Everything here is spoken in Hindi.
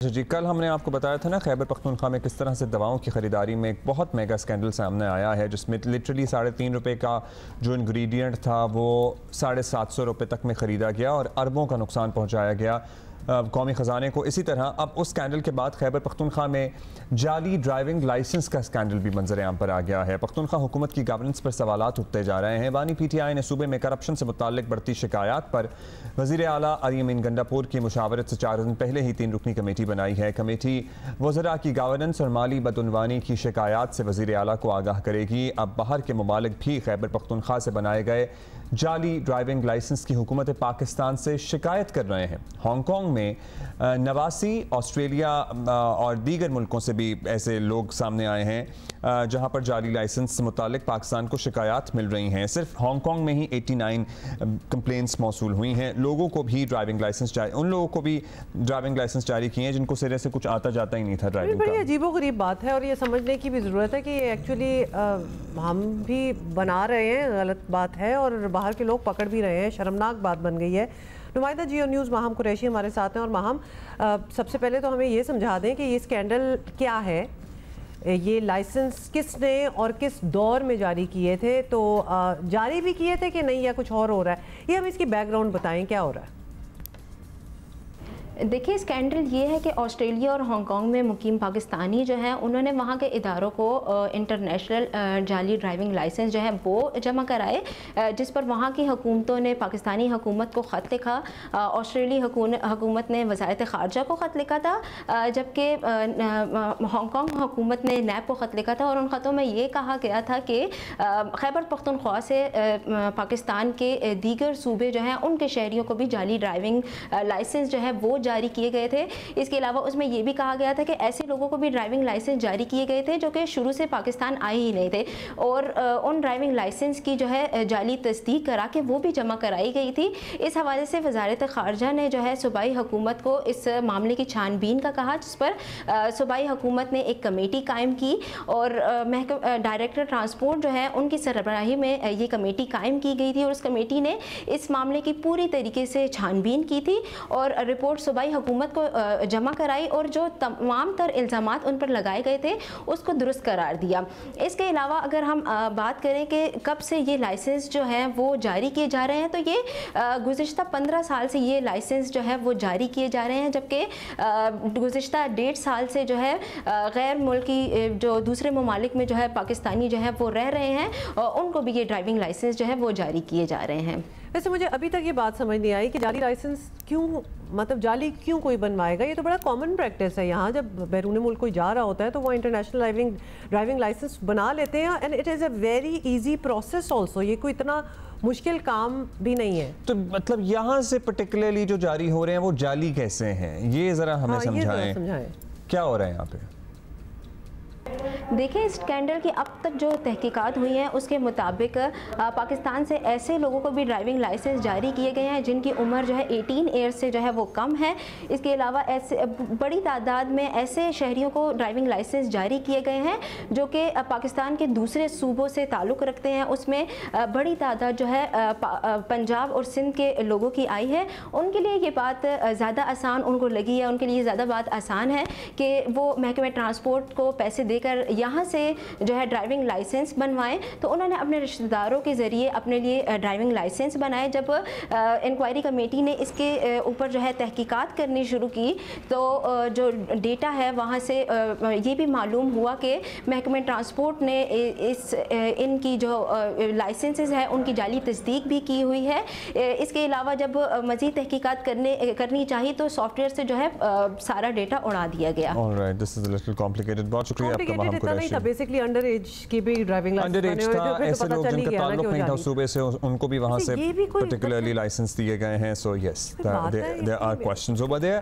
जी, कल हमने आपको बताया था ना खैबर पख्तूनख्वा में किस तरह से दवाओं की ख़रीदारी में एक बहुत मेगा स्कैंडल सामने आया है, जिसमें लिटरली ₹3.5 का जो इंग्रेडिएंट था वो ₹750 तक में ख़रीदा गया और अरबों का नुकसान पहुंचाया गया कौमी ख़जाने को। इसी तरह अब उस स्कैंडल के बाद खैबर पख्तूनख्वा में जाली ड्राइविंग लाइसेंस का स्कैंडल भी मंजर आम पर आ गया है। पख्तूनख्वा हुकूमत की गवर्नेंस पर सवालात उठते जा रहे हैं। बानी PTI ने सूबे में करप्शन से मुताल्लिक बढ़ती शिकायत पर वज़ीर आला अली अमीन गंडापुर की मुशावरत से 4 दिन पहले ही 3 रुकनी कमेटी बनाई है। कमेटी वज़रा की गवर्नेंस और माली बदउनवानी की शिकायत से वज़ीर आला को आगाह करेगी। अब बाहर के ममालिक भी खैबर पख्तूनख्वा से बनाए गए जाली ड्राइविंग लाइसेंस की हुकूमत पाकिस्तान से शिकायत कर रहे हैं। हांगकॉन्ग में 89, ऑस्ट्रेलिया और दीगर मुल्कों से भी ऐसे लोग सामने आए हैं जहां पर जाली लाइसेंस से मुतालिक पाकिस्तान को शिकायत मिल रही हैं। सिर्फ हांगकॉन्ग में ही 89 कंप्लेंट्स मौसूल हुई हैं। लोगों को भी ड्राइविंग लाइसेंस उन लोगों को भी ड्राइविंग लाइसेंस जारी किए हैं जिनको सिरे से कुछ आता जाता ही नहीं था ड्राइविंग का। बड़ी अजीबोगरीब बात है और ये समझने की भी ज़रूरत है कि एक्चुअली हम भी बना रहे हैं, गलत बात है और बाहर के लोग पकड़ भी रहे हैं, शर्मनाक बात बन गई है। नुमाइंदा जियो न्यूज़ माहम कुरैशी हमारे साथ हैं और माहम सबसे पहले तो हमें ये समझा दें कि ये स्कैंडल क्या है, ये लाइसेंस किसने और किस दौर में जारी किए थे, तो जारी भी किए थे कि नहीं या कुछ और हो रहा है, ये हम इसकी बैकग्राउंड बताएं क्या हो रहा है। देखिए, स्कैंडल ये है कि ऑस्ट्रेलिया और हांगकॉन्ग में मुकीम पाकिस्तानी जो हैं उन्होंने वहाँ के इदारों को इंटरनेशनल जाली ड्राइविंग लाइसेंस जो है वो जमा कराए, जिस पर वहाँ की हुकूमतों ने पाकिस्तानी हुकूमत को ख़त लिखा। ऑस्ट्रेलियाई हुकूमत ने वज़ारत ख़ारजा को ख़त लिखा था, जबकि हांगकॉन्ग हुकूमत ने नैब को ख़त लिखा था और उन ख़तों में ये कहा गया था कि खैबर पख्तूनख्वा से पाकिस्तान के दीगर सूबे जो हैं उनके शहरियों को भी जाली ड्राइविंग लाइसेंस जो है वो जारी किए गए थे। इसके अलावा उसमें यह भी कहा गया था कि ऐसे लोगों को भी ड्राइविंग लाइसेंस जारी किए गए थे जो कि शुरू से पाकिस्तान आए ही नहीं थे और उन ड्राइविंग लाइसेंस की जो है जाली तस्दीक करा के वो भी जमा कराई गई थी। इस हवाले से वज़ारत ख़ारजा ने जो है सूबाई हुकूमत को इस मामले की छानबीन का कहा, जिस पर सूबाई हुकूमत ने एक कमेटी कायम की और डायरेक्टर ट्रांसपोर्ट जो है उनकी सरबराही में ये कमेटी कायम की गई थी और उस कमेटी ने इस मामले की पूरी तरीके से छानबीन की थी और रिपोर्ट सूबाई हुकूमत को जमा कराई और जो तमाम तर इल्ज़ामात उन पर लगाए गए थे उसको दुरुस्त करार दिया। इसके अलावा अगर हम बात करें कि कब से ये लाइसेंस जो है वो जारी किए जा रहे हैं, तो ये गुज़िश्ता 15 साल से ये लाइसेंस जो है वो जारी किए जा रहे हैं, जबकि गुज़िश्ता 1.5 साल से जो है गैर मुल्की जो दूसरे ममालिक में जो है पाकिस्तानी जो है वो रह रहे हैं और उनको भी ये ड्राइविंग लाइसेंस जो है वो जारी किए जा रहे हैं। वैसे मुझे अभी तक ये बात समझ नहीं आई कि जाली लाइसेंस क्यों, मतलब जाली क्यों कोई बनवाएगा। ये तो बड़ा कॉमन प्रैक्टिस है, यहाँ जब बैरून मुल्क कोई जा रहा होता है तो वो इंटरनेशनल ड्राइविंग लाइसेंस बना लेते हैं and it is a very easy process also, ये कोई इतना मुश्किल काम भी नहीं है। तो मतलब यहाँ से पर्टिकुलरली जो जारी हो रहे हैं वो जाली कैसे हैं, ये ज़रा हमें समझाएं क्या हो रहा है यहाँ पे। देखिए, इस स्कैंडल की अब तक जो तहकीकात हुई हैं उसके मुताबिक पाकिस्तान से ऐसे लोगों को भी ड्राइविंग लाइसेंस जारी किए गए हैं जिनकी उम्र जो है 18 ईयर्स से जो है वो कम है। इसके अलावा ऐसे बड़ी तादाद में ऐसे शहरियों को ड्राइविंग लाइसेंस जारी किए गए हैं जो कि पाकिस्तान के दूसरे सूबों से ताल्लुक़ रखते हैं। उसमें बड़ी तादाद जो है पंजाब और सिंध के लोगों की आई है। उनके लिए ये बात ज़्यादा आसान उनको लगी है, उनके लिए ज़्यादा बात आसान है कि वो महकमे ट्रांसपोर्ट को पैसे देकर यहाँ से जो है ड्राइविंग लाइसेंस बनवाएं, तो उन्होंने अपने रिश्तेदारों के ज़रिए अपने लिए ड्राइविंग लाइसेंस बनाए। जब इंक्वायरी कमेटी ने इसके ऊपर जो है तहकीकात करनी शुरू की तो जो डेटा है वहाँ से ये भी मालूम हुआ कि महकमे ट्रांसपोर्ट ने इनकी जो लाइसेंसेस है उनकी जाली तस्दीक भी की हुई है। इसके अलावा जब मज़ीद तहकीकात करनी चाहिए तो सॉफ्टवेयर से जो है सारा डेटा उड़ा दिया गया। Alright, this is a little complicated. बहुत शुक्रिया आपका माहम नहीं था, बेसिकली अंडर एज की भी ड्राइविंग लाइसेंस था, ऐसे लोग जिनका ताल्लुक नहीं था सूबे से उनको भी वहाँ से पर्टिकुलरली लाइसेंस दिए गए हैं। So yes, there are questions over there.